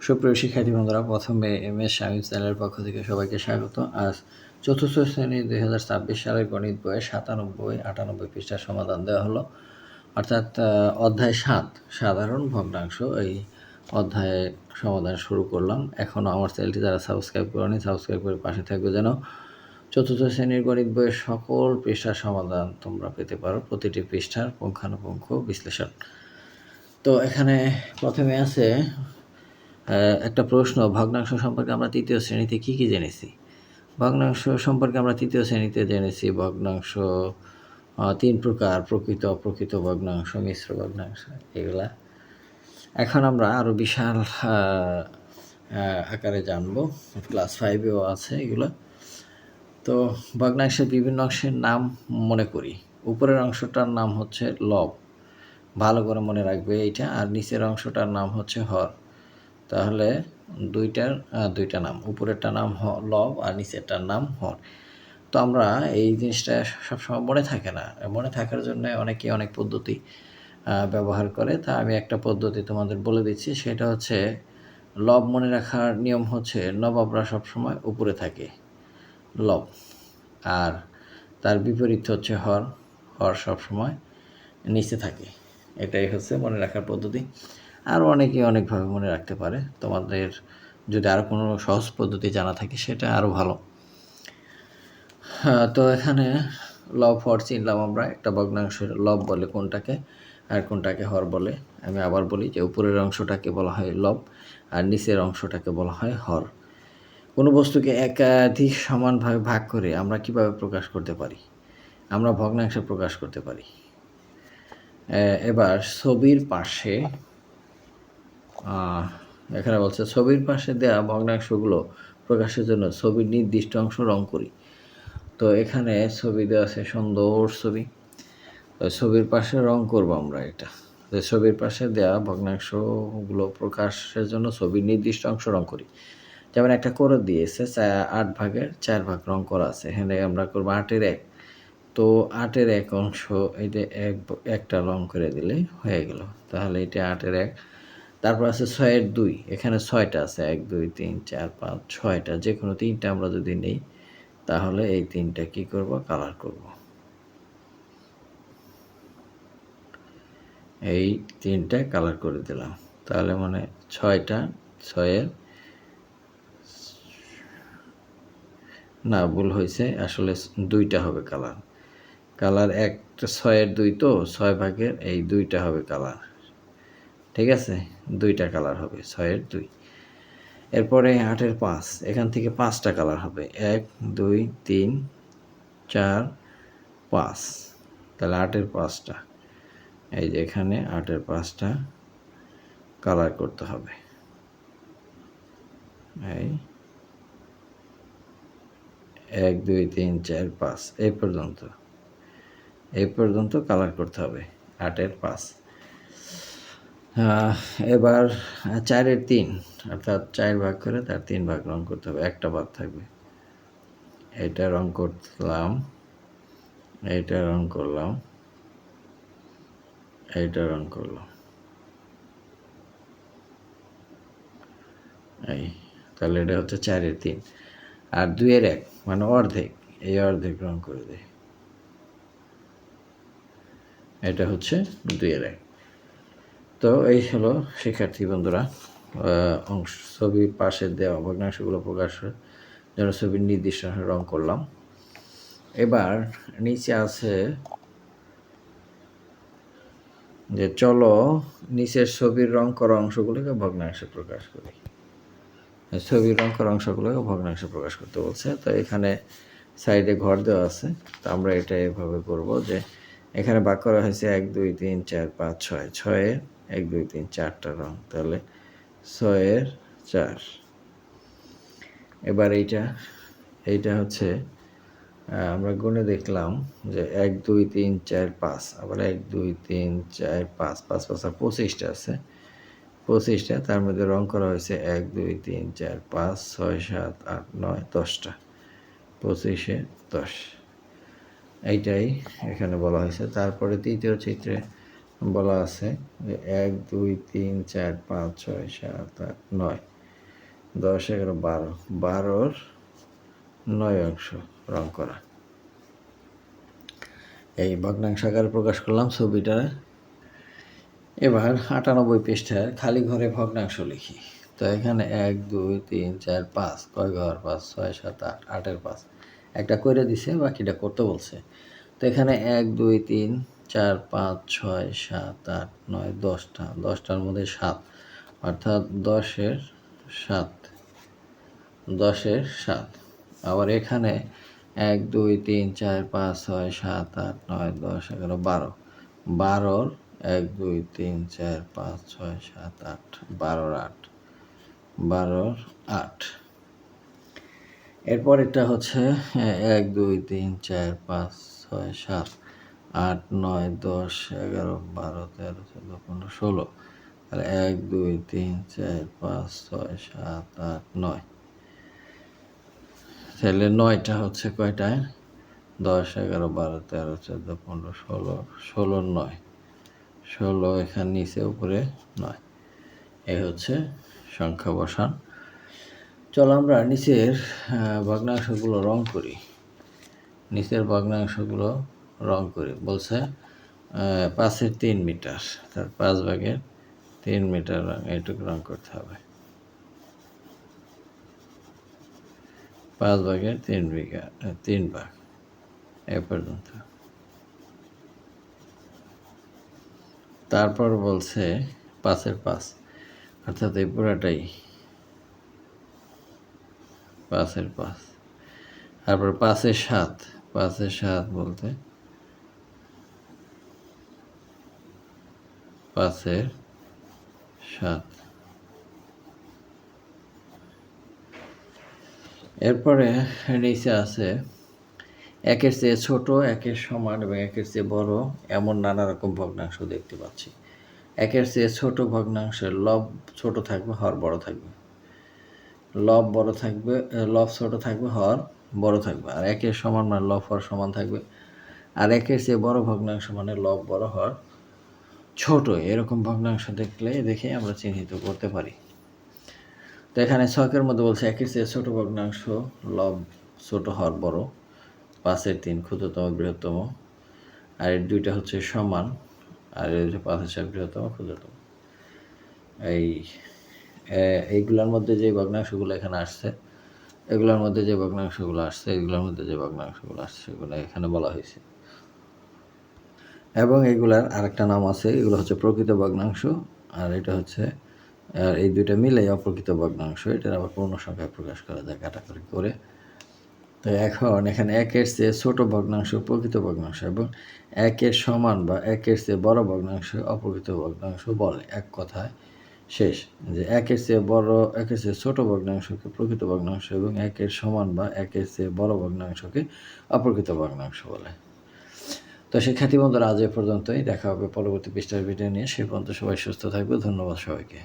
সুপ্রিয় শিক্ষার্থী বন্ধুরা, প্রথমে এমএস শামীম চ্যানেলের পক্ষ থেকে সবাইকে স্বাগত। আজ চতুর্থ শ্রেণী 2026 সালের গণিত বইয়ে 97-98 পৃষ্ঠার সমাধান দেওয়া হলো, অর্থাৎ অধ্যায় 7 সাধারণ ভগ্নাংশ। এই অধ্যায়ে সমাধান শুরু করলাম। এখনও আমার চ্যানেলটি যারা সাবস্ক্রাইব করেনি, সাবস্ক্রাইব করে পাশে থাকবে যেন চতুর্থ শ্রেণীর গণিত বইয়ের সকল পৃষ্ঠার সমাধান তোমরা পেতে পারো, প্রতিটি পৃষ্ঠার পুঙ্খানুপুঙ্খ বিশ্লেষণ। তো এখানে প্রথমে আছে একটা প্রশ্ন, ভগ্নাংশ সম্পর্কে আমরা তৃতীয় শ্রেণীতে কী কী জেনেছি? ভগ্নাংশ সম্পর্কে আমরা তৃতীয় শ্রেণীতে জেনেছি ভগ্নাংশ 3 প্রকার: প্রকৃত, অপ্রকৃত ভগ্নাংশ, মিশ্র ভগ্নাংশ, এগুলা। এখন আমরা আরও বিশাল আকারে জানবো, ক্লাস 5-এও আছে এগুলো। তো ভগ্নাংশের বিভিন্ন অংশের নাম মনে করি। উপরের অংশটার নাম হচ্ছে লব, ভালো করে মনে রাখবে এইটা। আর নিচের অংশটার নাম হচ্ছে হর। তাহলে দুইটা নাম, উপরেরটার নাম লব আর নিচেরটার নাম হর। তো আমরা এই জিনিসটা সবসময় মনে থাকে না, মনে থাকার জন্য অনেকে অনেক পদ্ধতি ব্যবহার করে। তা আমি একটা পদ্ধতি তোমাদের বলে দিচ্ছি, সেটা হচ্ছে লব মনে রাখার নিয়ম হচ্ছে নবাবরা সবসময় উপরে থাকে, লব, আর তার বিপরীত হচ্ছে হর, হর সবসময় নিচে থাকে। এটাই হচ্ছে মনে রাখার পদ্ধতি। আরও অনেকে অনেকভাবে মনে রাখতে পারে। তোমাদের যদি আরও কোনো সহজ পদ্ধতি জানা থাকে সেটা আরও ভালো। তো এখানে লব হর চিনলাম আমরা। একটা ভগ্নাংশের লব বলে কোনটাকে, আর কোনটাকে হর বলে। আমি আবার বলি যে উপরের অংশটাকে বলা হয় লব আর নিচের অংশটাকে বলা হয় হর। কোনো বস্তুকে একাধিক সমানভাবে ভাগ করে আমরা কিভাবে প্রকাশ করতে পারি? আমরা ভগ্নাংশে প্রকাশ করতে পারি। এবার ছবির পাশে এখানে বলছে ছবির পাশে দেওয়া ভগ্নাংশগুলো প্রকাশের জন্য ছবির নির্দিষ্ট অংশ রং করি। তো এখানে ছবি দেওয়া আছে, সুন্দর ছবি। তো ছবির পাশে রং করব আমরা এটা। তো ছবির পাশে দেওয়া ভগ্নাংশগুলো প্রকাশের জন্য ছবির নির্দিষ্ট অংশ রং করি। যেমন একটা করে দিয়েছে 8 ভাগের 4 ভাগ রং করা আছে, এখানে আমরা করবো 8-এর 1। তো 8-এর 1 অংশ এটা একটা রং করে দিলে হয়ে গেল। তাহলে এটা 8-এর 1। তারপর আছে 6-এর 2, এখানে 6টা আছে, 1 2 3 4 5 6টা, যে কোনো 3টা আমরা যদি নেই তাহলে এই 3টা কী করব, কালার করব। এই 3টা কালার করে দিলাম। তাহলে মানে 6টা, 6-এর না, ভুল হয়েছে, আসলে 2টা হবে কালার। কালার একটা 6-এর 2, তো 6 ভাগের এই 2টা হবে কালার। ঠিক আছে, 2টা কালার হবে 6-এর 2। এরপরে 8-এর 5, এখান থেকে 5টা কালার হবে, 1 2 3 4 5। তাহলে 8-এর 5টা, এই যে এখানে 8-এর 5টা কালার করতে হবে। এই 1 2 3 4 5 এই পর্যন্ত কালার করতে হবে 8-এর 5। এবার 4-এর 3, অর্থাৎ 4 ভাগ করে তার 3 ভাগ রং করতে হবে, একটা বাদ থাকবে। এটা রং করলাম, এইটা রং করলাম, এইটা রং করলাম। এই তাহলে এটা হচ্ছে 4-এর 3। আর 2-এর 1 মানে অর্ধেক, এই অর্ধেক রং করে দেয়, এটা হচ্ছে 2-এর 1। তো এই হলো শিক্ষার্থী বন্ধুরা ছবির পাশে দেওয়া ভগ্নাংশগুলো প্রকাশের জন্য ছবির নির্দিষ্ট রং করলাম। এবার নিচে আছে যে চলো নিচের ছবির রং করা অংশগুলোকে ভগ্নাংশে প্রকাশ করি। ছবির রং করা অংশগুলোকে ভগ্নাংশে প্রকাশ করতে বলছে। তো এখানে সাইডে ঘর দেওয়া আছে, তো আমরা এটা এভাবে করব যে এখানে ভাগ করা হয়েছে 1 2 3 4 5 6, 6-এর 1 2 3 4টা রং, তাহলে 6-এর 4। এবার এইটা হচ্ছে আমরা গুণে দেখলাম যে 1 2 3 4 5, আবার 1 2 3 4 5 5 5 25টা আছে, 25টা, তার মধ্যে রং করা হয়েছে 1 2 3 4 5 6 7 8 9 10টা, 25-এ 10। এইটাই এখানে বলা হয়েছে। তারপরে তৃতীয় চিত্রে বলা আছে যে 1 2 3 4 5 6 7 8 9 10, 11, 12, 12-র 9 অংশ রং করা। এই ভগ্নাংশ আকারে প্রকাশ করলাম ছবিটা। এবার 98 পৃষ্ঠায় খালি ঘরে ভগ্নাংশ লিখি। তো এখানে 1, 2, 3, 4, 5 কয় ঘর? 5, 6, 7, 8, 8-এর 5 একটা কইরা দিছে, বাকিটা করতে বলছে। তো এখানে 1, 2, 3, 4, 5, 6, 7, 8, 9, 10টা, 10টার মধ্যে 7 অর্থাৎ 10-এর 7, 10-এর 7। আবার এখানে 1, 2, 3, 4, 5, 6, 7, 8, 9, 10, 11, 12, 12-র 1, 2, 3, 4, 5, 6, 7, 8, 12-র 8, 12-র 8। এরপর এটা হচ্ছে 1, 2, 3, 4, 5, 6, 7, 8, 9, 10, 11, 12, 13, 14, 15, 16। তাহলে 1, 2, 3, 4, 5, 6, 7, 8, 9। তাহলে 9টা হচ্ছে কয়টায়? 10, 11, 12, 13, 14, 15, 16, 16-র 9, 16 এখানে নিচে, উপরে 9। এই হচ্ছে সংখ্যা বসান। চলো আমরা নিচের ভগ্নাংশগুলো রং করি। নিচের ভগ্নাংশগুলো রং করি। বলছে 5-এর 3 মিটার, তার 5 ভাগের 3 মিটার রং, এইটুকু রং করতে হবে। 5 ভাগের 3 ভাগ এ পর্যন্ত। তারপর বলছে 5-এর 5 অর্থাৎ এই পুরাটাই 5-এর 5। তারপর 5-এর 7, 5-এর 7 বলতে 5-এর 7। এরপরে নিচে আছে 1-এর চেয়ে ছোট, 1-এর সমান এবং 1-এর চেয়ে বড় এমন নানা রকম ভগ্নাংশ দেখতে পাচ্ছি। 1-এর চেয়ে ছোট ভগ্নাংশের লব ছোট থাকবে, হর বড় থাকবে। লব ছোট থাকবে, হর বড় থাকবে। আর 1-এর সমান মানে লব হর সমান থাকবে। আর 1-এর চেয়ে বড় ভগ্নাংশ মানে লব বড়, হর ছোট। এরকম ভগ্নাংশ দেখে আমরা চিহ্নিত করতে পারি। তো এখানে ছকের মধ্যে বলছে 1-এর চেয়ে ছোট ভগ্নাংশ লব ছোট, হর বড়। 5-এর 3 ক্ষুদ্রতম বৃহত্তম, আর এর দুইটা হচ্ছে সমান, আর এর 5-এর 4 বৃহত্তম ক্ষুদ্রতম। এইগুলোর মধ্যে যে ভগ্নাংশগুলো এখানে আসছে, এগুলোর মধ্যে যে ভগ্নাংশগুলো আসছে সেগুলো এখানে বলা হয়েছে। এবং এগুলার আরেকটা নাম আছে, এগুলো হচ্ছে প্রকৃত ভগ্নাংশ, আর এটা হচ্ছে, আর এই দুইটা মিলে অপ্রকৃত ভগ্নাংশ। এটার আবার পূর্ণ সংখ্যায় প্রকাশ করা যায় কাটাকাটি করে। তো এখন এখানে 1-এর চেয়ে ছোট ভগ্নাংশ প্রকৃত ভগ্নাংশ এবং 1-এর সমান বা 1-এর চেয়ে বড় ভগ্নাংশ অপ্রকৃত ভগ্নাংশ বলে। এক কথায় শেষ যে 1-এর চেয়ে ছোট ভগ্নাংশকে প্রকৃত ভগ্নাংশ এবং 1-এর সমান বা 1-এর চেয়ে বড় ভগ্নাংশকে অপ্রকৃত ভগ্নাংশ বলে। তো শিক্ষার্থী বন্ধুরা, আজ এ পর্যন্তই। দেখা হবে পরবর্তী পৃষ্ঠার ভিডিও নিয়ে। সে পর্যন্ত সবাই সুস্থ থাকবে। ধন্যবাদ সবাইকে।